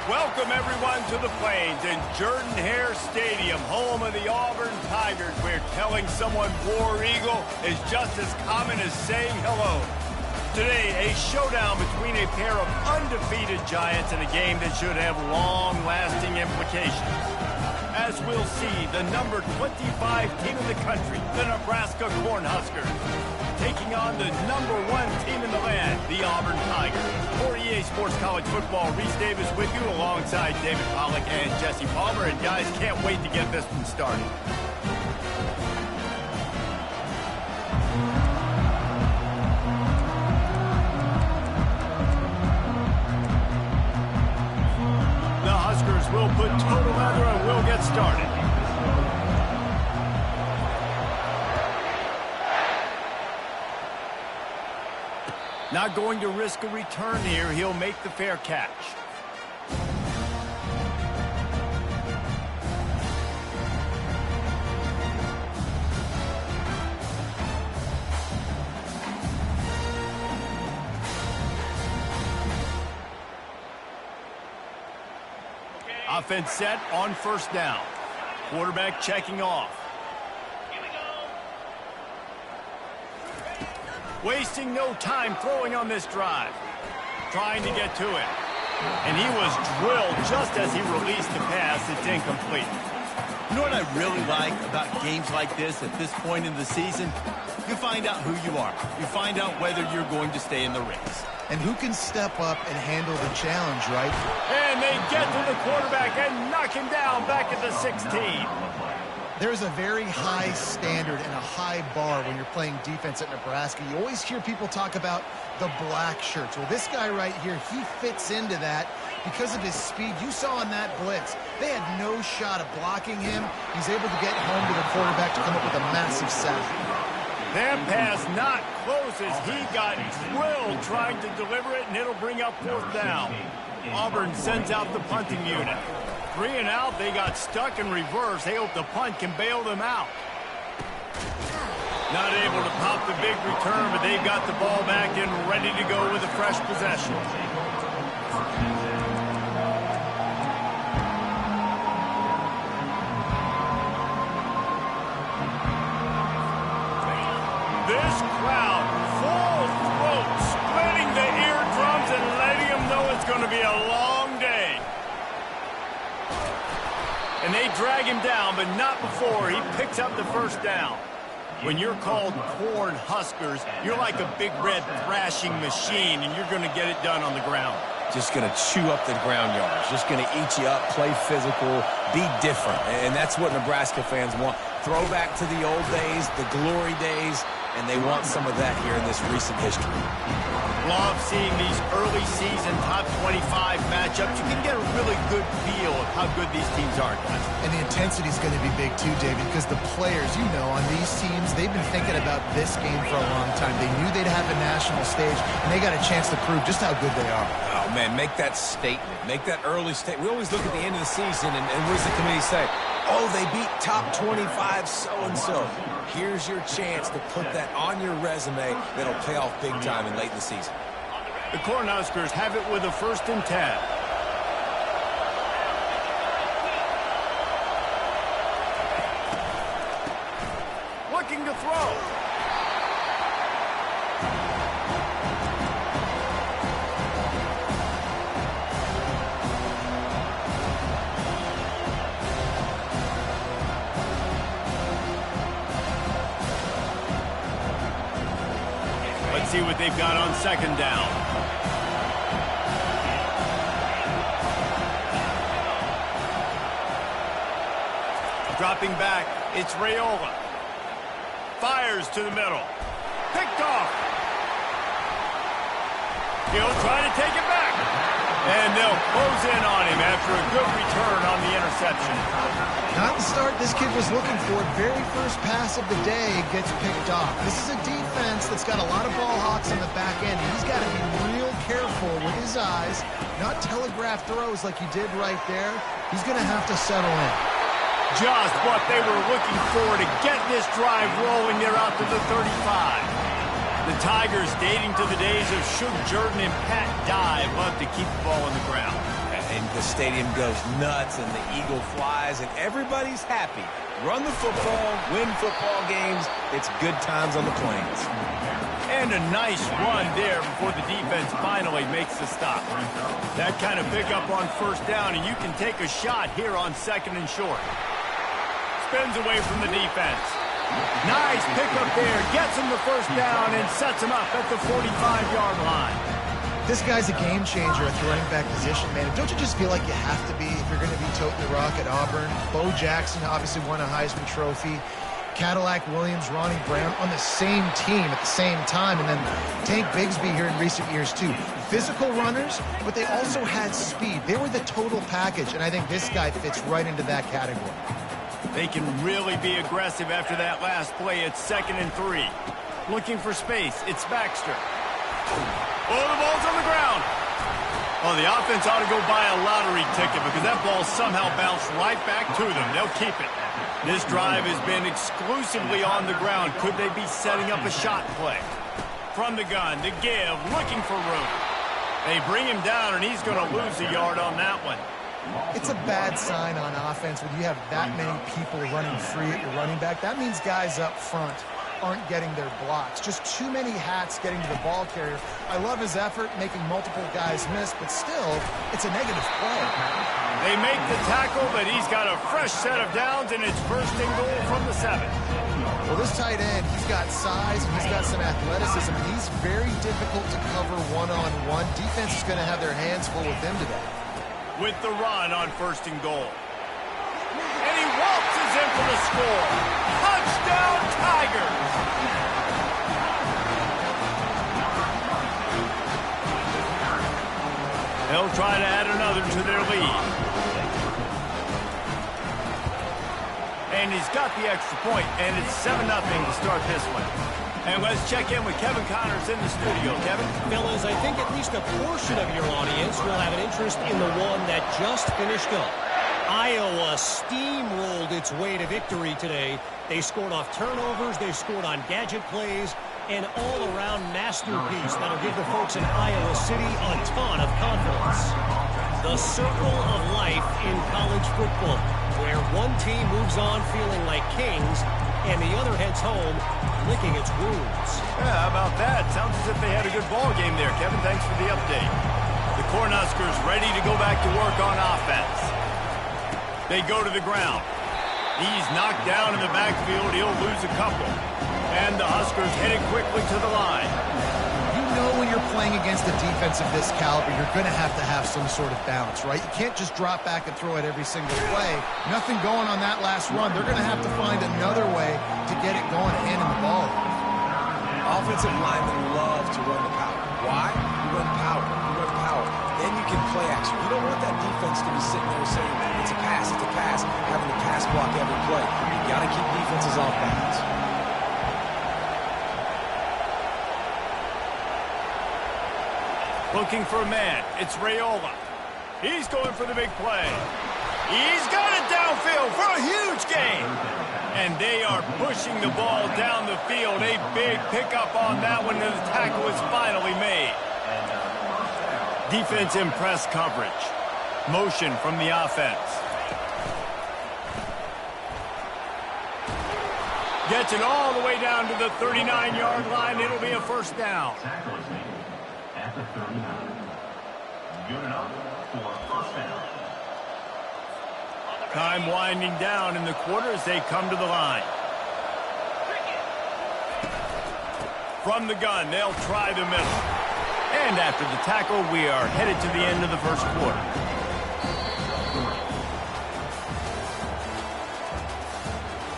Welcome, everyone, to the Plains and Jordan-Hare Stadium, home of the Auburn Tigers, where telling someone War Eagle is just as common as saying hello. Today, a showdown between a pair of undefeated giants in a game that should have long-lasting implications. As we'll see, the number 25 team in the country, the Nebraska Cornhuskers, taking on the number 1 team in the land, the Auburn Tigers. For EA Sports College Football, Reese Davis with you alongside David Pollack and Jesse Palmer. And guys, can't wait to get this one started. The Huskers will put total leather and we'll get started. Not going to risk a return here. He'll make the fair catch. Offense set on first down. Quarterback checking off. Wasting no time throwing on this drive. Trying to get to it. And he was drilled just as he released the pass. It's incomplete. You know what I really like about games like this at this point in the season? You find out who you are. You find out whether you're going to stay in the race. And who can step up and handle the challenge, right? And they get to the quarterback and knock him down back at the 16. There's a very high standard and a high bar when you're playing defense at Nebraska. You always hear people talk about the black shirts. Well, this guy right here, he fits into that because of his speed. You saw on that blitz, they had no shot of blocking him. He's able to get home to the quarterback to come up with a massive sack. That pass not close as he got drilled trying to deliver it, and it'll bring up fourth down. Auburn sends out the punting unit. 3 and out, they got stuck in reverse. They hope the punt can bail them out. Not able to pop the big return, but they've got the ball back and ready to go with a fresh possession. This crowd, full throat, splitting the eardrums and letting them know it's going to be a long day. And they drag him down, but not before he picks up the first down. When you're called Corn Huskers, you're like a big red thrashing machine, and you're going to get it done on the ground. Just going to chew up the ground yards. Just going to eat you up, play physical, be different. And that's what Nebraska fans want. Throwback to the old days, the glory days, and they want some of that here in this recent history. Love seeing these early season top 25 matchups. You can get a really good feel of how good these teams are, guys. And the intensity is going to be big too, David, because the players, you know, on these teams, they've been thinking about this game for a long time. They knew they'd have a national stage, and they got a chance to prove just how good they are. Oh, man, make that statement. Make that early statement. We always look at the end of the season, and what does the committee say? Oh, they beat top 25 so-and-so. Here's your chance to put that on your resume that'll pay off big time and late in the season. The Cornhuskers have it with a 1st and 10. Looking to throw. Let's see what they've got on 2nd down. Dropping back, it's Raiola. Fires to the middle. Picked off. He'll try to take it back. And they'll close in on him after a good return on the interception. Not the start this kid was looking for. Very first pass of the day gets picked off. This is a defense that's got a lot of ball hawks on the back end. He's got to be real careful with his eyes, not telegraph throws like he did right there. He's going to have to settle in. Just what they were looking for to get this drive rolling. They're out to the 35. The Tigers, dating to the days of Shug Jordan and Pat Dye, love to keep the ball on the ground. and the stadium goes nuts, and the eagle flies, and everybody's happy. Run the football, win football games. It's good times on the Plains. And a nice run there before the defense finally makes the stop. That kind of pickup on first down, and you can take a shot here on 2nd and short. Spins away from the defense. Nice pickup there. Gets him the first down and sets him up at the 45-yard line. This guy's a game changer at the running back position, man. Don't you just feel like you have to be if you're going to be toting the rock at Auburn? Bo Jackson obviously won a Heisman Trophy. Cadillac Williams, Ronnie Brown on the same team at the same time, and then Tank Bigsby here in recent years too. Physical runners, but they also had speed. They were the total package, and I think this guy fits right into that category. They can really be aggressive after that last play. It's 2nd and 3. Looking for space. It's Baxter. Oh, the ball's on the ground. Oh, the offense ought to go buy a lottery ticket because that ball somehow bounced right back to them. They'll keep it. This drive has been exclusively on the ground. Could they be setting up a shot play? From the gun to give, looking for room. They bring him down, and he's going to lose a yard on that one. It's a bad sign on offense when you have that many people running free at your running back. That means guys up front aren't getting their blocks. Just too many hats getting to the ball carrier. I love his effort, making multiple guys miss, but still, it's a negative play. They make the tackle, but he's got a fresh set of downs, and it's 1st and goal from the 7. Well, this tight end, he's got size, and he's got some athleticism, and he's very difficult to cover one-on-one. Defense is going to have their hands full with him today. With the run on 1st and goal. And he waltzes in for the score. Touchdown, Tigers! They'll try to add another to their lead. And he's got the extra point, and it's 7-0 to start this one. And let's check in with Kevin Connors in the studio. Kevin? Fellas, I think at least a portion of your audience will have an interest in the one that just finished up. Iowa steamrolled its way to victory today. They scored off turnovers, they scored on gadget plays, an all-around masterpiece that'll give the folks in Iowa City a ton of confidence. The circle of life in college football, where one team moves on feeling like kings, and the other heads home licking its wounds. Yeah, how about that? Sounds as if they had a good ball game there. Kevin, thanks for the update. The Cornhuskers ready to go back to work on offense. They go to the ground. He's knocked down in the backfield. He'll lose a couple. And the Huskers headed quickly to the line. You know when you're playing against a defense of this caliber, you're going to have some sort of balance, right? You can't just drop back and throw it every single play. Nothing going on that last run. They're going to have to find another way to get it going and handing the ball. Offensive linemen love to run the power. Why? You run power. You run power. Then you can play action. You don't want that defense to be sitting there saying, it's a pass, having to pass block every play. You got to keep defenses off balance. Looking for a man. It's Raiola. He's going for the big play. He's got it downfield for a huge gain. And they are pushing the ball down the field. A big pickup on that one, and the tackle is finally made. Defense in press coverage. Motion from the offense. Gets it all the way down to the 39-yard line. It'll be a 1st down. At the 39. Good enough for a 1st down. Time winding down in the quarter as they come to the line. From the gun, they'll try the middle. And after the tackle, we are headed to the end of the 1st quarter.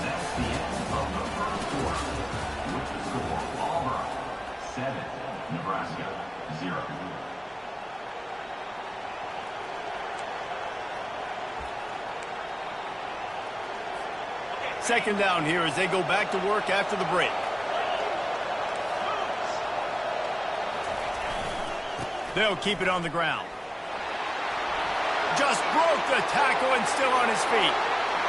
That's the end of the 1st quarter. With the score, Auburn 7, Nebraska 0. Second down here as they go back to work after the break. They'll keep it on the ground. Just broke the tackle and still on his feet.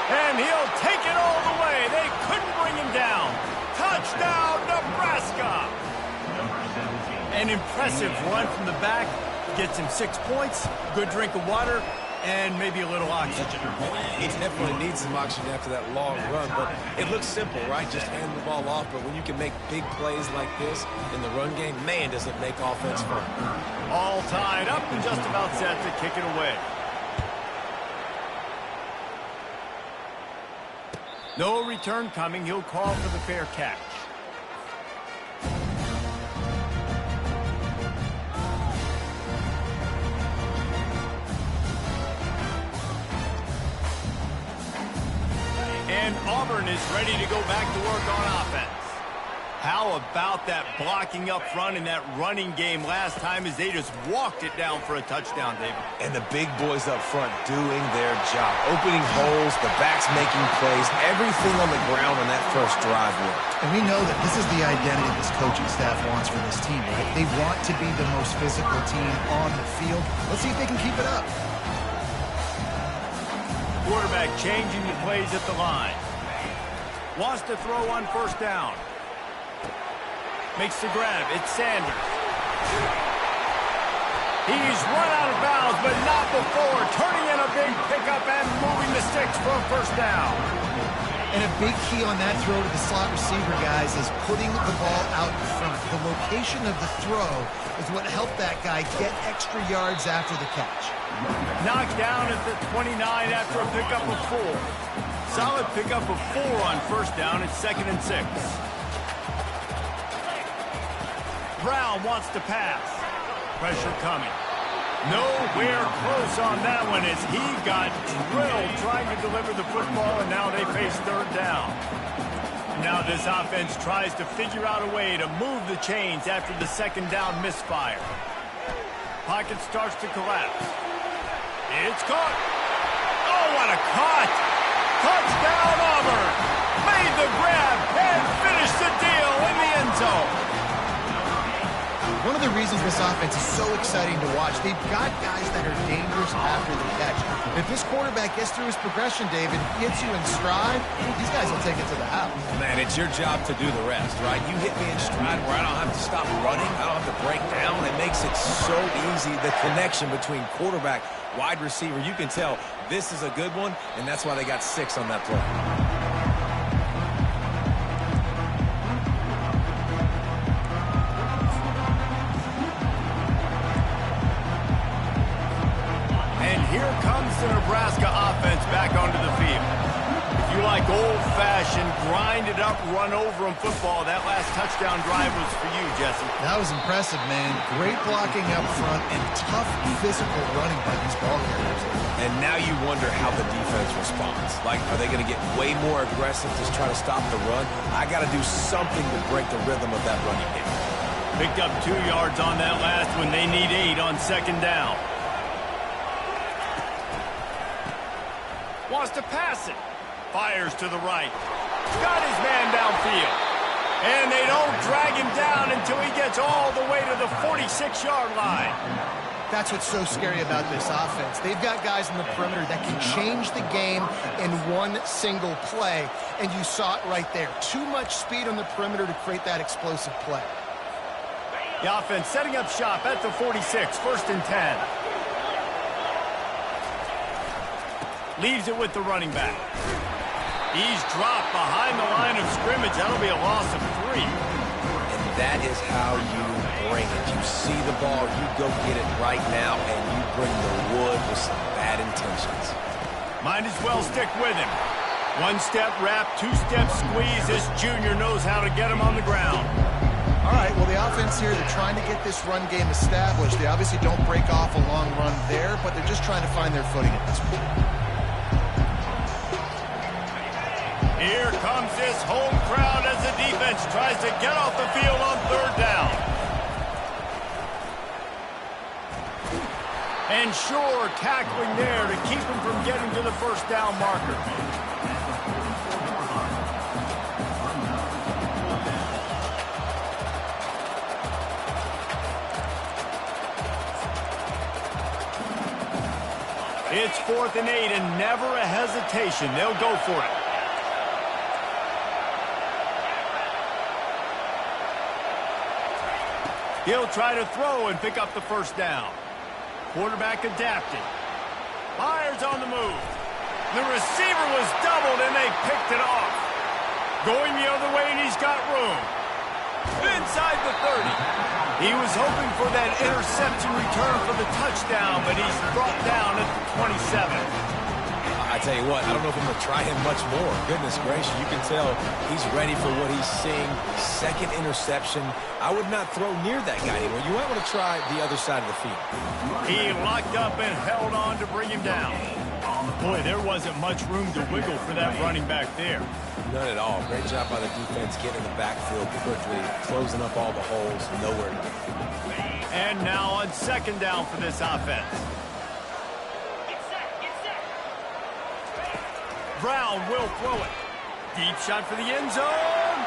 And he'll take it all the way. They couldn't bring him down. Touchdown, Nebraska! An impressive run from the back. Gets him 6 points. Good drink of water. and maybe a little oxygen. He definitely needs some oxygen after that long run, but it looks simple, right? Just hand the ball off, but when you can make big plays like this in the run game, man, does it make offense fun. All tied up and just about set to kick it away. No return coming. He'll call for the fair catch. And Auburn is ready to go back to work on offense. How about that blocking up front in that running game last time as they just walked it down for a touchdown, David? And the big boys up front doing their job. Opening holes, the backs making plays, everything on the ground on that first drive worked. And we know that this is the identity this coaching staff wants for this team, right? They want to be the most physical team on the field. Let's see if they can keep it up. Quarterback changing the plays at the line. Wants to throw on first down. Makes the grab. It's Sanders. He's run out of bounds, but not before. Turning in a big pickup and moving the sticks for a first down. And a big key on that throw to the slot receiver, guys, is putting the ball out in front. The location of the throw is what helped that guy get extra yards after the catch. Knocked down at the 29 after a pickup of 4. Solid pickup of 4 on first down. It's 2nd and 6. Brown wants to pass. Pressure coming. Nowhere close on that one as he got drilled trying to deliver the football, and now they face third down. Now this offense tries to figure out a way to move the chains after the second down misfire. Pocket starts to collapse. It's caught. Oh, what a cut! Touchdown, Auburn! Made the grab and finished the deal in the end zone. One of the reasons this offense is so exciting to watch, they've got guys that are dangerous after the catch. If this quarterback gets through his progression, David, gets you in stride, these guys will take it to the house. Man, it's your job to do the rest, right? You hit me in stride where I don't have to stop running. I don't have to break down. It makes it so easy. The connection between quarterback, wide receiver, you can tell this is a good one, and that's why they got 6 on that play. The Nebraska offense back onto the field. If you like old-fashioned, grind-it-up, run-over-'em football, that last touchdown drive was for you, Jesse. That was impressive, man. Great blocking up front and tough physical running by these ball carriers. And now you wonder how the defense responds. Like, are they going to get way more aggressive to try to stop the run? I got to do something to break the rhythm of that running game. Picked up 2 yards on that last one. They need 8 on second down. Wants to pass it. Fires to the right. Got his man downfield. And they don't drag him down until he gets all the way to the 46-yard line. That's what's so scary about this offense. They've got guys in the perimeter that can change the game in one single play. And you saw it right there. Too much speed on the perimeter to create that explosive play. The offense setting up shop at the 46, 1st and 10. Leaves it with the running back. He's dropped behind the line of scrimmage. That'll be a loss of 3. And that is how you bring it. You see the ball, you go get it right now, and you bring the wood with some bad intentions. Might as well stick with him. 1-step wrap, 2-step squeeze. This junior knows how to get him on the ground. All right, well, the offense here, they're trying to get this run game established. They obviously don't break off a long run there, but they're just trying to find their footing at this point. Here comes this home crowd as the defense tries to get off the field on third down. And sure, tackling there to keep him from getting to the first down marker. It's 4th and 8 and never a hesitation. They'll go for it. He'll try to throw and pick up the first down. Quarterback adapting. Fires on the move. The receiver was doubled, and they picked it off. Going the other way, and he's got room. Inside the 30. He was hoping for that interception return for the touchdown, but he's brought down at the 27. I tell you what, I don't know if I'm going to try him much more. Goodness gracious, you can tell he's ready for what he's seeing. Second interception. I would not throw near that guy anymore. You might want to try the other side of the field. He locked up and held on to bring him down. Boy, there wasn't much room to wiggle for that running back there. None at all. Great job by the defense getting in the backfield quickly, closing up all the holes, nowhere to go. And now on second down for this offense. Brown will throw it. Deep shot for the end zone.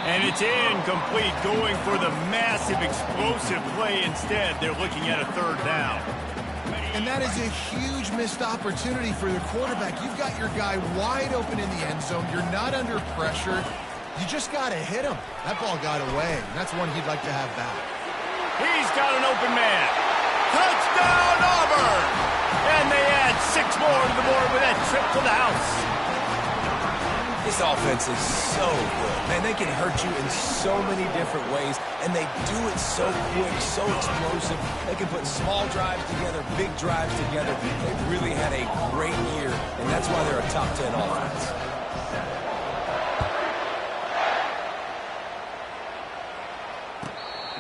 And it's incomplete, going for the massive explosive play instead. They're looking at a third down. And that is a huge missed opportunity for the quarterback. You've got your guy wide open in the end zone. You're not under pressure. You just got to hit him. That ball got away. And that's one he'd like to have back. He's got an open man. Touchdown, Auburn! And they add 6 more to the board with that trip to the house. This offense is so good. Man, they can hurt you in so many different ways, and they do it so quick, so explosive. They can put small drives together, big drives together. They've really had a great year, and that's why they're a top 10 offense.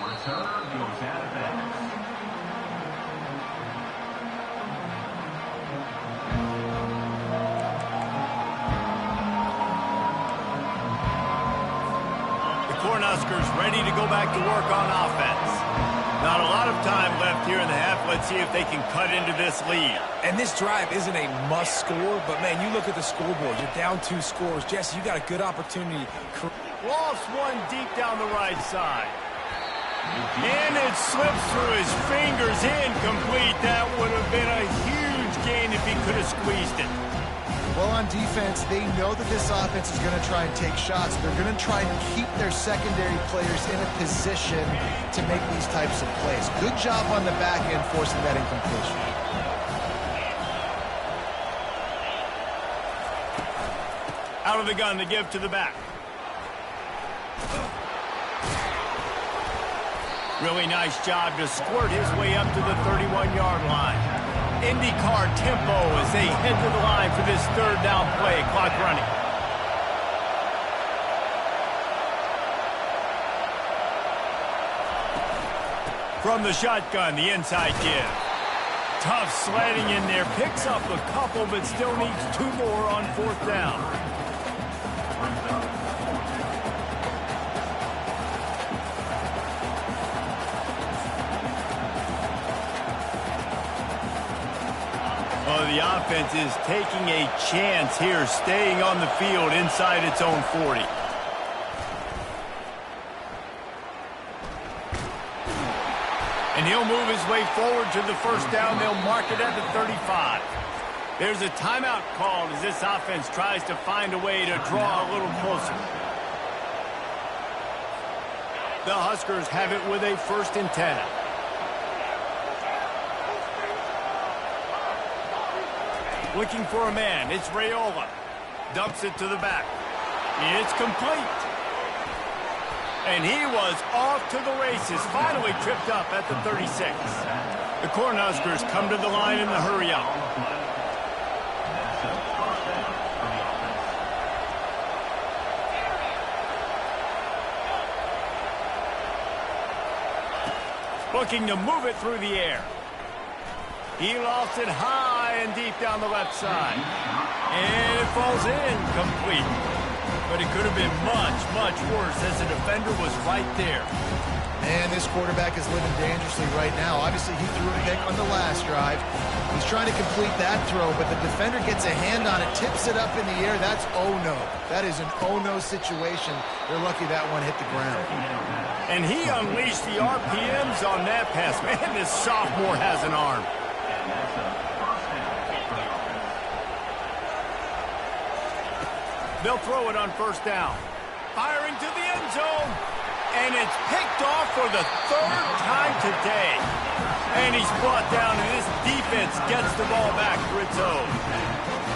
Returner goes out of bounds. Cornhuskers ready to go back to work on offense. Not a lot of time left here in the half. Let's see if they can cut into this lead. And this drive isn't a must score, but man, you look at the scoreboard. You're down 2 scores. Jesse, you got a good opportunity. Lost one deep down the right side. And it slips through his fingers, incomplete. That would have been a huge gain if he could have squeezed it. Well, on defense, they know that this offense is going to try and take shots. They're going to try and keep their secondary players in a position to make these types of plays. Good job on the back end forcing that incompletion. Out of the gun, the give to the back. Really nice job to squirt his way up to the 31-yard line. IndyCar tempo as they head to the line for this third down play. Clock running. From the shotgun, the inside give. Tough sledding in there. Picks up a couple, but still needs 2 more on fourth down. Well, the offense is taking a chance here, staying on the field inside its own 40. And he'll move his way forward to the first down. They'll mark it at the 35. There's a timeout called as this offense tries to find a way to draw a little closer. The Huskers have it with a 1st and 10. Looking for a man. It's Raiola. Dumps it to the back. It's complete. And he was off to the races. Finally tripped up at the 36. The Cornhuskers come to the line in the hurry-up. Looking to move it through the air. He lost it high and deep down the left side. And it falls in complete. But it could have been much, much worse as the defender was right there. And this quarterback is living dangerously right now. Obviously, he threw a pick on the last drive. He's trying to complete that throw, but the defender gets a hand on it, tips it up in the air. That's oh-no. That is an oh-no situation. They're lucky that one hit the ground. And he unleashed the RPMs on that pass. Man, this sophomore has an arm. They'll throw it on first down. Firing to the end zone. And it's picked off for the 3rd time today. And he's brought down, and this defense offense gets the ball back for its own.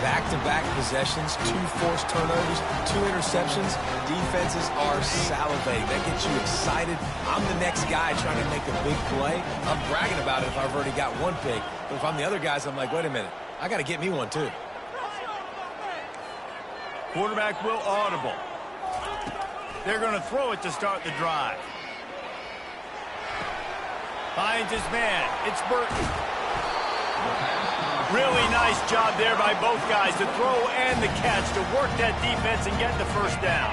Back-to-back possessions, 2 forced turnovers, 2 interceptions. Defenses are salivating. That gets you excited. I'm the next guy trying to make a big play. I'm bragging about it if I've already got one pick. But if I'm the other guys, I'm like, wait a minute. I got to get me one, too. Quarterback will audible. They're going to throw it to start the drive. Finds his man. It's Burton. Really nice job there by both guys to throw and the catch to work that defense and get the first down.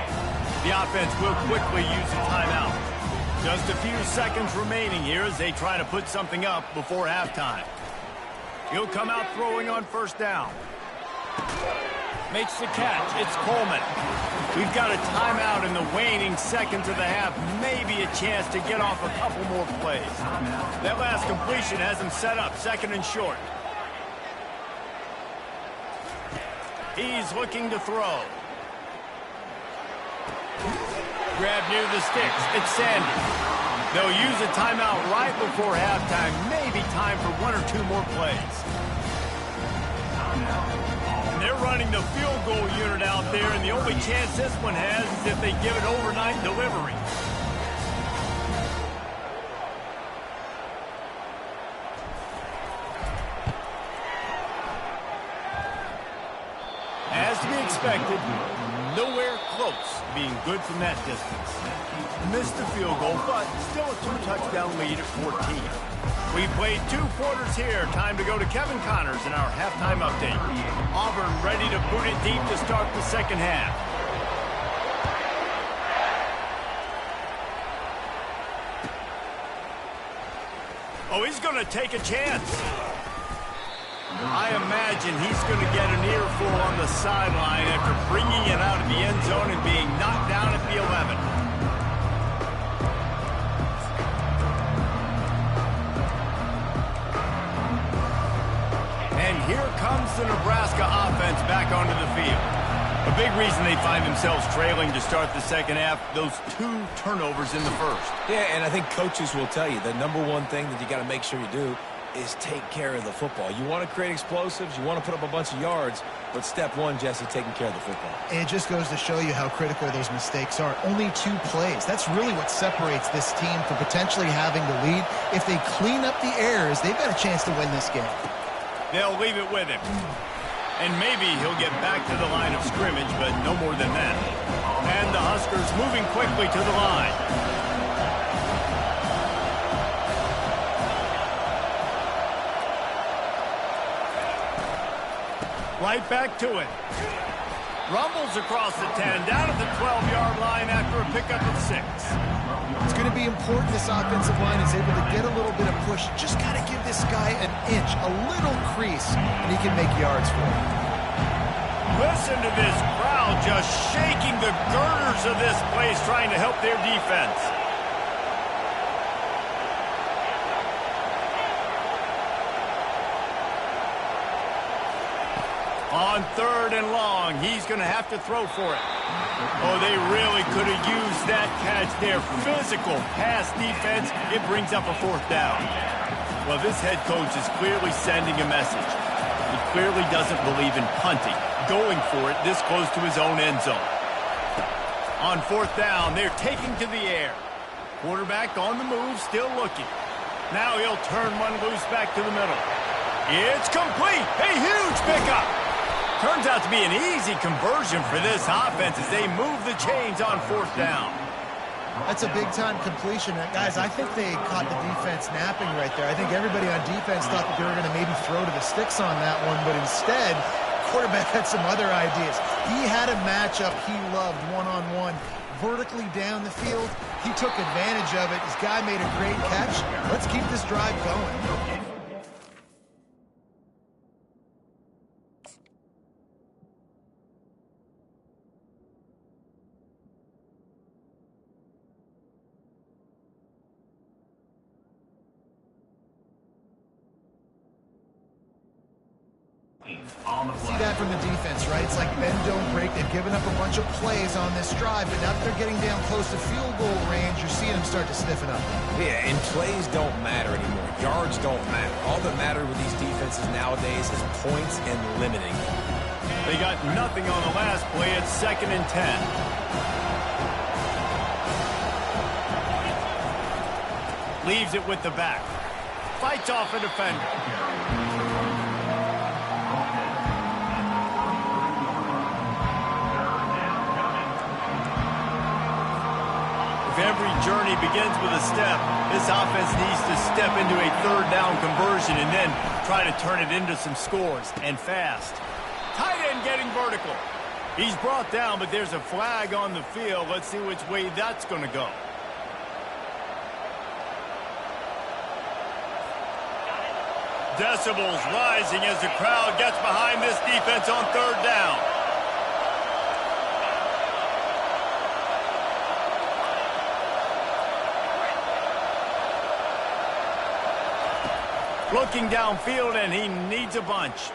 The offense will quickly use a timeout. Just a few seconds remaining here as they try to put something up before halftime. He'll come out throwing on first down. Makes the catch. It's Coleman. We've got a timeout in the waning seconds of the half. Maybe a chance to get off a couple more plays. That last completion has him set up, second and short. He's looking to throw. Grab near the sticks. It's Sanders. They'll use a timeout right before halftime. Maybe time for 1 or 2 more plays. And they're running the field goal unit out there, and the only chance this one has is if they give it overnight delivery. As to be expected, nowhere close to being good from that distance. Missed the field goal, but still a 2-touchdown lead at 14. We played 2 quarters here. Time to go to Kevin Connors in our halftime update. Auburn ready to boot it deep to start the second half. Oh, he's going to take a chance. I imagine he's going to get an earful on the sideline after bringing it out of the end zone and being knocked down at the 11. And here comes the Nebraska offense back onto the field. A big reason they find themselves trailing to start the second half, those 2 turnovers in the first. Yeah, and I think coaches will tell you the number one thing that you got to make sure you do is take care of the football. You want to create explosives, you want to put up a bunch of yards, but step 1, Jesse, taking care of the football. It just goes to show you how critical those mistakes are. Only 2 plays. That's really what separates this team from potentially having the lead. If they clean up the errors, they've got a chance to win this game. They'll leave it with him. And maybe he'll get back to the line of scrimmage, but no more than that. And the Huskers moving quickly to the line. Right back to it. Rumbles across the 10, down at the 12-yard line after a pickup of 6. It's going to be important this offensive line is able to get a little bit of push. Just got to give this guy an inch, a little crease, and he can make yards for it. Listen to this crowd just shaking the girders of this place trying to help their defense. On 3rd and long, he's going to have to throw for it. Oh, they really could have used that catch there. Physical pass defense. It brings up a 4th down. Well, this head coach is clearly sending a message. He clearly doesn't believe in punting, going for it this close to his own end zone. On 4th down, they're taking to the air. Quarterback on the move, still looking. Now he'll turn one loose back to the middle. It's complete. A huge pickup. Turns out to be an easy conversion for this offense as they move the chains on 4th down. That's a big-time completion. Guys, I think they caught the defense napping right there. I think everybody on defense thought that they were going to maybe throw to the sticks on that one, but instead, quarterback had some other ideas. He had a matchup he loved one-on-one, vertically down the field. He took advantage of it. This guy made a great catch. Let's keep this drive going. On the See play. that from the defense, right? It's like bend, don't break. They've given up a bunch of plays on this drive, but now that they're getting down close to field goal range, you're seeing them start to stiffen up. Yeah, and plays don't matter anymore. Yards don't matter. All that matters with these defenses nowadays is points and limiting them. They got nothing on the last play. It's 2nd and 10. Leaves it with the back. Fights off a defender. If every journey begins with a step, this offense needs to step into a 3rd down conversion and then try to turn it into some scores, and fast. Tight end getting vertical. He's brought down, but there's a flag on the field. Let's see which way that's going to go. Decibels rising as the crowd gets behind this defense on 3rd down. Looking downfield, and he needs a bunch.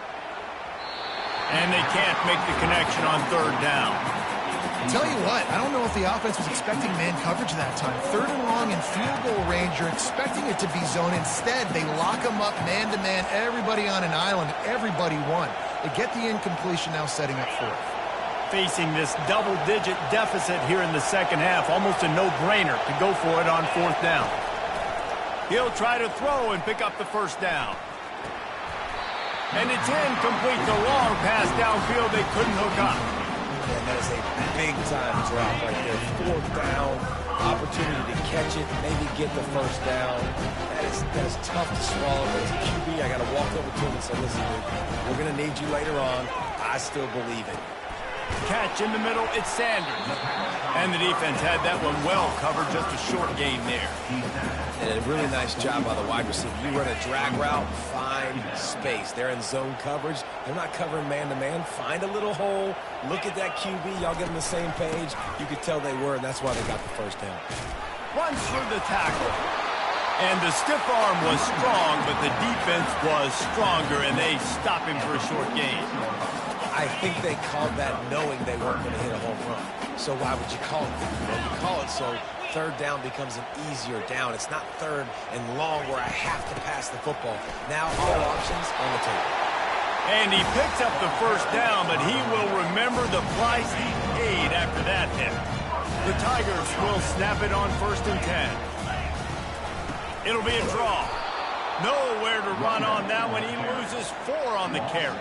And they can't make the connection on 3rd down. Tell you what, I don't know if the offense was expecting man coverage that time. 3rd and long in field goal range, you're expecting it to be zone. Instead, they lock them up man-to-man, everybody on an island, everybody won. They get the incompletion, now setting up 4th. Facing this double-digit deficit here in the second half, almost a no-brainer to go for it on 4th down. He'll try to throw and pick up the 1st down. And it's incomplete. The long pass downfield they couldn't hook up. And that is a big-time drop right there. 4th down, opportunity to catch it, maybe get the 1st down. That is tough to swallow. But as a QB, I got to walk over to him and say, listen, dude, we're going to need you later on. I still believe it. Catch in the middle, it's Sanders. And the defense had that one well covered, just a short gain there. And a really nice job by the wide receiver. You run a drag route, find space. They're in zone coverage. They're not covering man-to-man. Find a little hole. Look at that QB. Y'all get on the same page. You could tell they were, and that's why they got the 1st down. Runs through the tackle. And the stiff arm was strong, but the defense was stronger, and they stopped him for a short gain. I think they called that knowing they weren't going to hit a home run. So why would you call it that? Well, you call it so 3rd down becomes an easier down. It's not 3rd and long where I have to pass the football. Now all options on the table. And he picks up the 1st down, but he will remember the price he paid after that hit. The Tigers will snap it on 1st and 10. It'll be a draw. Nowhere to run on that one. He loses 4 on the carry.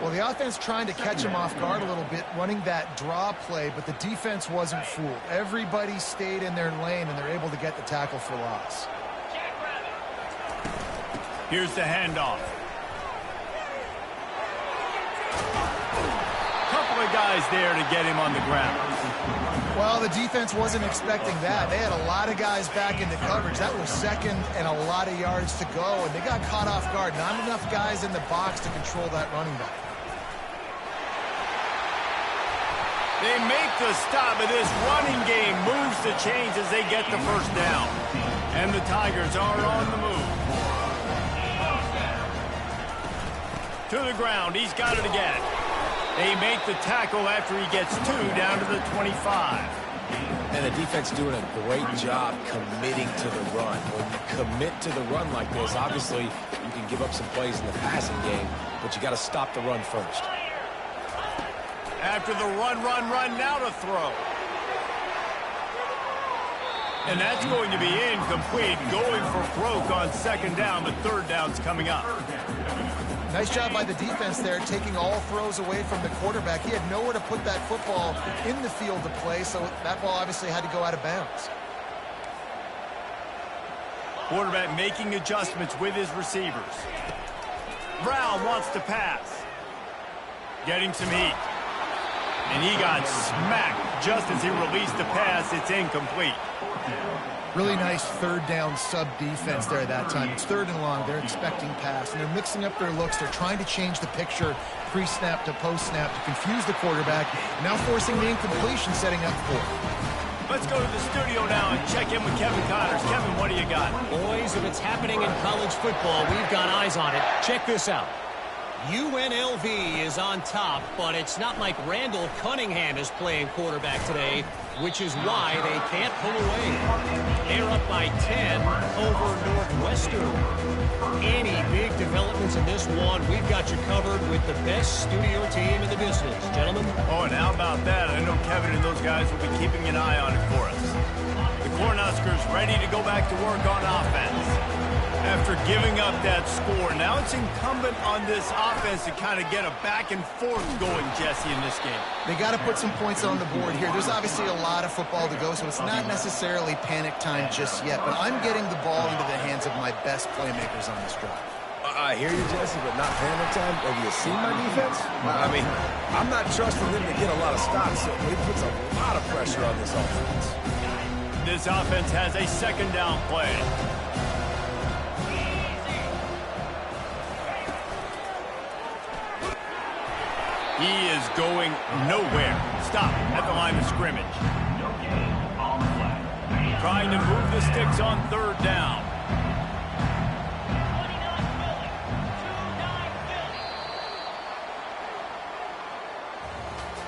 Well, the offense trying to catch him off guard a little bit, running that draw play, but the defense wasn't fooled. Everybody stayed in their lane, and they're able to get the tackle for loss. Here's the handoff. Couple of guys there to get him on the ground. Well, the defense wasn't expecting that. They had a lot of guys back into coverage. That was 2nd and a lot of yards to go, and they got caught off guard. Not enough guys in the box to control that running back. They make the stop, but this running game moves the chains as they get the 1st down. And the Tigers are on the move. To the ground. He's got it again. They make the tackle after he gets 2 down to the 25. And the defense doing a great job committing to the run. When you commit to the run like this, obviously you can give up some plays in the passing game, but you got to stop the run first. After the run, now to throw. And that's going to be incomplete, going for broke on 2nd down, but 3rd down's coming up. Nice job by the defense there, taking all throws away from the quarterback. He had nowhere to put that football in the field to play, so that ball obviously had to go out of bounds. Quarterback making adjustments with his receivers. Brown wants to pass. Getting some heat. And he got smacked just as he released the pass. It's incomplete. Really nice 3rd down sub-defense there that time. It's 3rd and long. They're expecting pass, and they're mixing up their looks. They're trying to change the picture pre-snap to post-snap to confuse the quarterback, now forcing the incompletion, setting up 4th. Let's go to the studio now and check in with Kevin Connors. Kevin, what do you got? Boys, if it's happening in college football, we've got eyes on it. Check this out. UNLV is on top, but it's not like Randall Cunningham is playing quarterback today, which is why they can't pull away. They're up by 10 over Northwestern. Any big developments in this one, we've got you covered with the best studio team in the business. Gentlemen? Oh, and how about that? I know Kevin and those guys will be keeping an eye on it for us. The Cornhuskers ready to go back to work on offense. After giving up that score, now it's incumbent on this offense to kind of get a back and forth going, Jesse, in this game. They got to put some points on the board here. There's obviously a lot of football to go, so it's not necessarily panic time just yet, but I'm getting the ball into the hands of my best playmakers on this drive. I hear you, Jesse, but not panic time. Have you seen my defense? I mean, I'm not trusting them to get a lot of stops, so it puts a lot of pressure on this offense. This offense has a second down play. He is going nowhere. Stop at the line of scrimmage. No gain on the flag. Trying to move the sticks on third down.